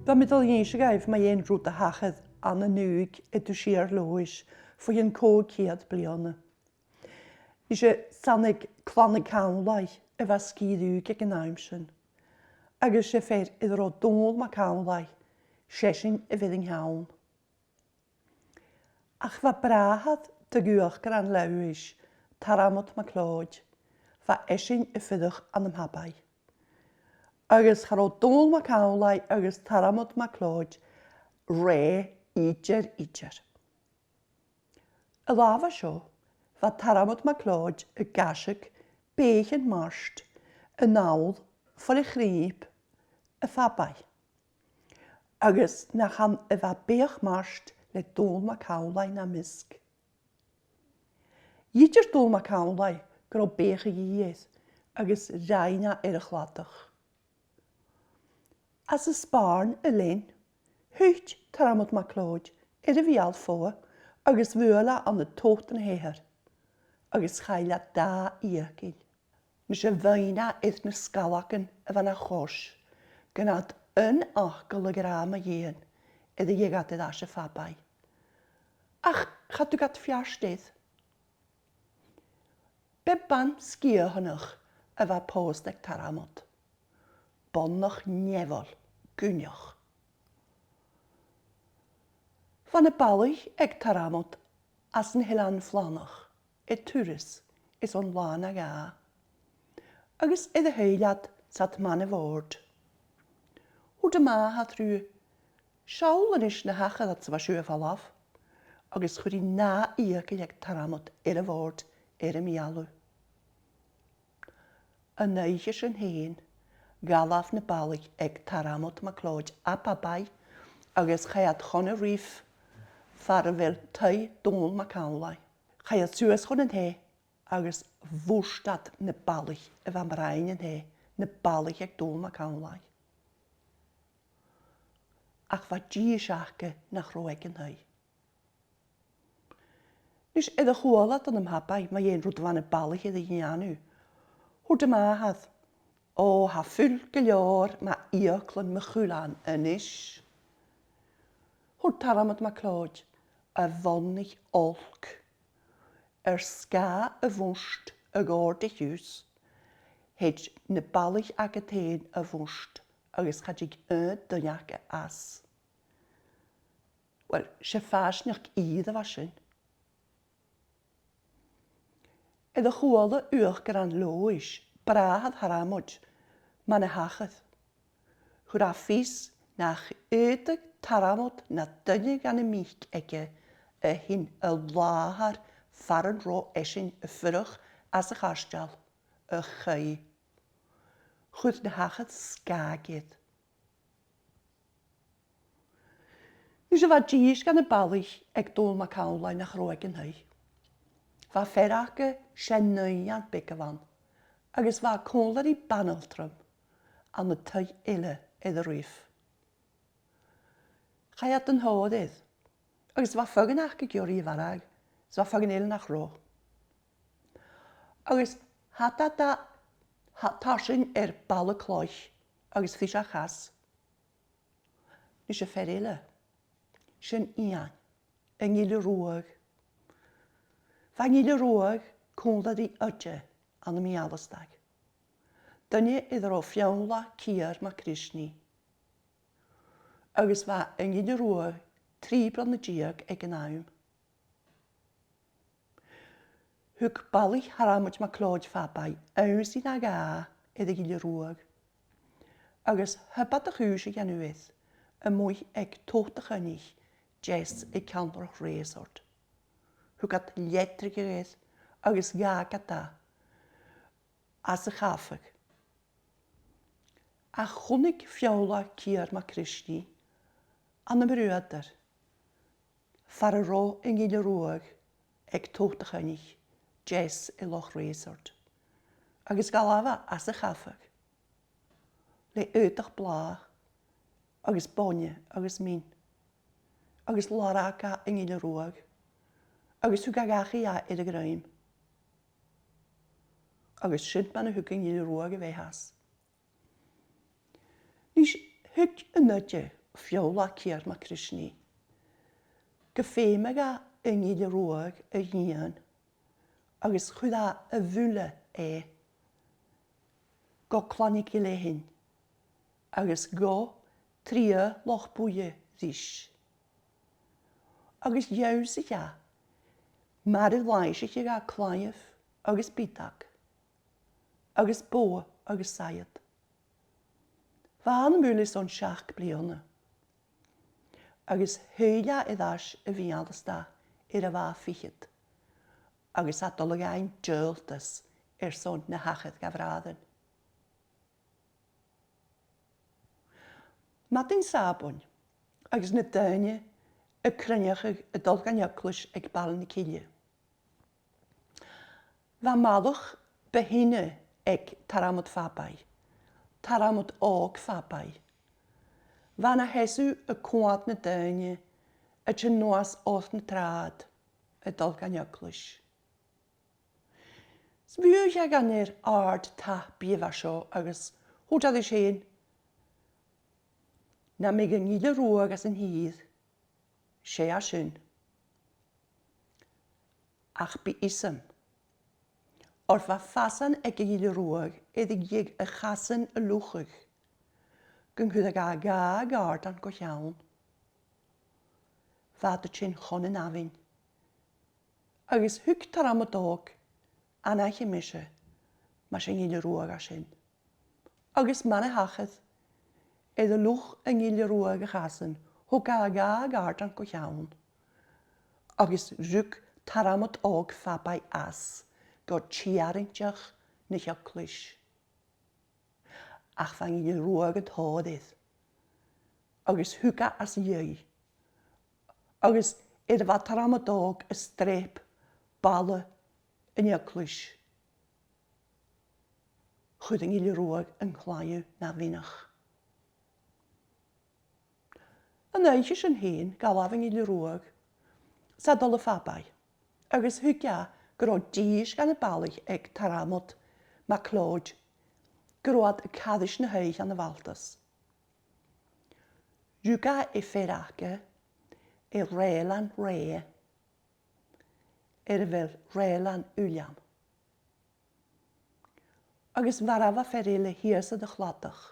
Ba mit al yin gaibh ma yin rút a hachad an a nuig e du siar lois fo yin có ciad bliana. Is e sannig clannig cawnlai e fa skidúg ag an aimsin. Agus e fer idir o dôl ma cawnlai, sesin e fydd yng nghawn. Ach fa brahad dy gwych gan an lewis, taramot ma clod, fa esin e fyddwch an ymhabai. Agus char o dôl ma cawnlai agus taramot ma clod, re iger. Y lafa sio, fa taramot ma clod y gasig bech yn marst, y nawdd for y chryb, y fabai. Agus na chan y fa bech marst le dôl ma cawnlai na misg. Iger dôl ma cawnlai gro bech y gydd, agus raina y chladach. As y sbarn y lyn, hwt taramot ma clod, y fial fo, agus fwyla an y tot yn heher, agus chaila da iagil. Nes y fyna eith na scalagan y fan a chos, gynad yn achgol y gram y yen, iddi iegad ydda sy fabai. Ach, chadw gad fiarstydd. Be ban sgio hynnych y fa post ag taramot. Bonnach nefol, gwnioch. Van y balich ag taramot as yn hylan flanach, e turis is on lan ag a. Agus iddo heiliad sat man y ford. Hwyd y ma had rhyw siawl yn is na hachad at syfa siw falaf, agus chwri na iag ag taramot y ford y mialw. Y neigis yn hen, galaf na balig ag taramot ma clod a babai, agus chaiad chon y rif, far fel tei dôl ma cawnlai. Chaiad sues chon yn he, agus fwrstad na balig y fan brain yn he, na balig ag dôl ma cawnlai. Ach fa gi siachge na chroeg yn hei. Nis edrych chwalad yn ymhabai, mae yen rwyd fan y balig iddi hianw. Hwyd y mahad. O, ha ffyl gylior ma ioclon my chwlan yn is. Hwyd taramod ma clod, a fonnig olc. Ska y fwst y gord i hws. Hed na balig ag y ten y fwst, agos chadig dyniach as. Wel, se fasnach i dda fasyn. Edrych chwala uwch gran lois, brahad haramod, man y hachad. Hwra ffys nach ydig taramod na dynig gan y mich ege y hyn y lahar faran ro esin y ffyrwch as y chastal y chai. Chwyd na hachad skagyd. Nys y fa gys gan y balich ag dôl ma cawnlai na chroeg yn hei. Fa ferach y sianeuian big fan, agos fa cwlar i banaltrym an y tei ile iddo rwyf. Chaiad yn hodydd, agos fa ffogyn ach gygior i farag, fa ffogyn il nach ro. Agos hata da tasyn bal y cloich, agos ffys a chas. Nys y fer ile, sy'n ian, yng ngil y rwag. Fa ngil y rwag, cwndad i ydge an y mialastag. Dyna iddo o fiawla ciar ma Krishni. Agus fa yng ngil y rwag, tri bron y diag ag yn awm. Hwg balich haramwyd ma clod fabai, aws i na ga iddo gil y rwag. Agus hybad y chwys i ganwydd, y mwy ag tot y chynnig, jes y canroch resort. Hwgat lletrig i redd, agos gaga da, as y chaffag. A chwnig fiawla ciar ma Krishni, an y brwydr, far y ro yng ngil y rwag, ag tot y chynnig, jes y loch resort. Agos galafa as y chaffag. Le ydych bla, agos bonje, agos min. Agos laraca yng ngil y rwag. Agus hwg ag achi a i'r graim. Agus sydd man y hwg yng ngil y rwag y fe has. Nis hwg yn ydge fiola cear ma Krishni. Go féimeaga in gile ruag a dhéan, agus chuda a bhúla go clónig I léhin, agus go tria loch búie rís. Agus jou sa ja, mar I láise ga cláineh agus bítag, agus bó agus sayad. Bhain múlis an seach bliana. Agus héile I ddáis a bhíalasta a bhá fichiad, agus a dulagain dúiltas son na hachad gafrádan. Matin sabon, agus na daine a cryneach a dulganeaclus ag bal na cíile. Bha malach behine ag taramod fabai, taramod og fabai. Bha na hesu a cwad na daine a tyn noas oth na trad a dulganeaclus. Sbwyg ag anir ard ta bífa sio agus hwtad I séin. Na mig yng nghyda rwag as yn hydd, sé a sy'n. Ach bu isam. Orfa fasan ag nghyda rwag edrych gig y chasan y lwchig. Gynghyd ag a gard an go iawn. Fad y chyn chon yn afin. Agus hwg tar am y dog, anna chi mysio, ma sy'n nghyda rwag a sy'n. Agus man y hachyd, y lwch yng nghyda rwag a chasan, hwg a gard an go iawn. Agus rwg tar am y dog fabai as, god chiarintach na hioclys. Ach fan nghyda rwag yn hodydd. Agus hwga as iau. Agus fa tar am y dog y strep bala yn hioclys. Chwyd yng nghyda rwag yn chlaiw na finach. Yn eich yn hyn galaf yng nghyda rwag, sa dol y fabai. Agus hwga gro dis gan y balig ag taramod ma clod, groad y caddys na heich an y faltas. Rwga fferage, relan re, fel relan uliam. Agus farafa ferile hiers y dychladach.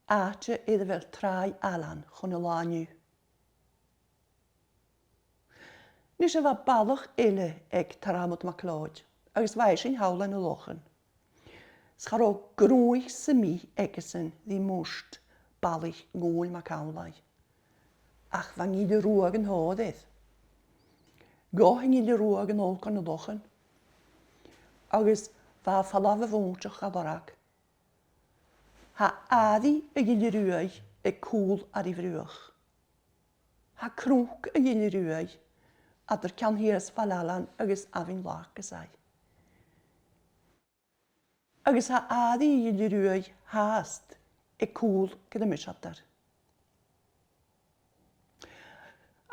Aatje fel trai alan chwn y laniw. Nis fa balach ag taramod ma clod, agus fai sy'n hawl yn y lochen. Scharo grwy symi egysyn ddi mwst balich ngwyl ma cawlau. Ach fa ngyd y rwag yn hodydd. Goh ngyd y rwag yn ôl con y lochen. Agus fa falaf y fwntach a barag. Ha addi y gyd y rwag y cwl ar I frwch. Ha crwc y gyd y rwag a dyr can hirs falalan agus afin lach gysau. Agus ha addi y gyd y rwag haast y cwl gyda mysiadar.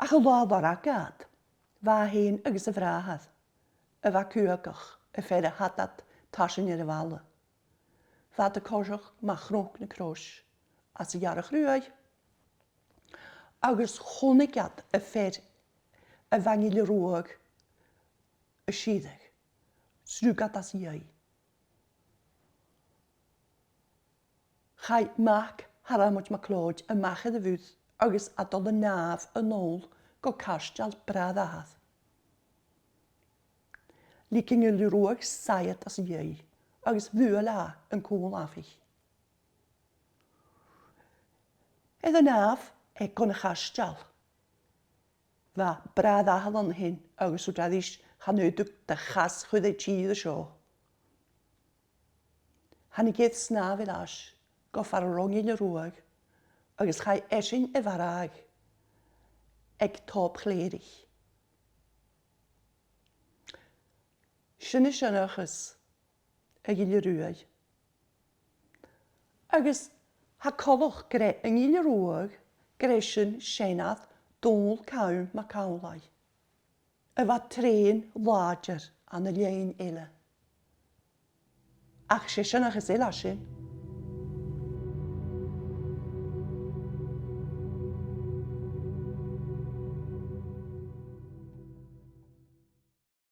Ach y loa barag gad, fa hyn agus y frahad, y fa cwagach, y ffer y hadad tasyn i'r fala. Fa dy corsach ma chrwc na cros, as y iarach rwag. Agus chwnigiad y ffer y fangil y rwag, y siedig, srwgad as iau. Chai mac haramwch ma clod y machyd y fwyd, agus adol y naf yn ôl go castial brad ahad. Lycyn y rwag sayad as iau, agus fwyla yn cwl afich. Edd y naf gon y castial. Fa brad ahad yn hyn, agus wrth adis chanydwg dy chas chwyd ei tîd y sio. Hanigedd snaf i las, go far rong yn y rwag, agus chai esyn y farag, ag top chlerig. Sy'n ysynachus, ag yn y rwag. Agus ha colwch gre yng yn y rwag, gresyn sienad dôl cawn ma cawlau. Y fa tren lager an y lein ele. Ach sy'n ysynachus ila sy'n.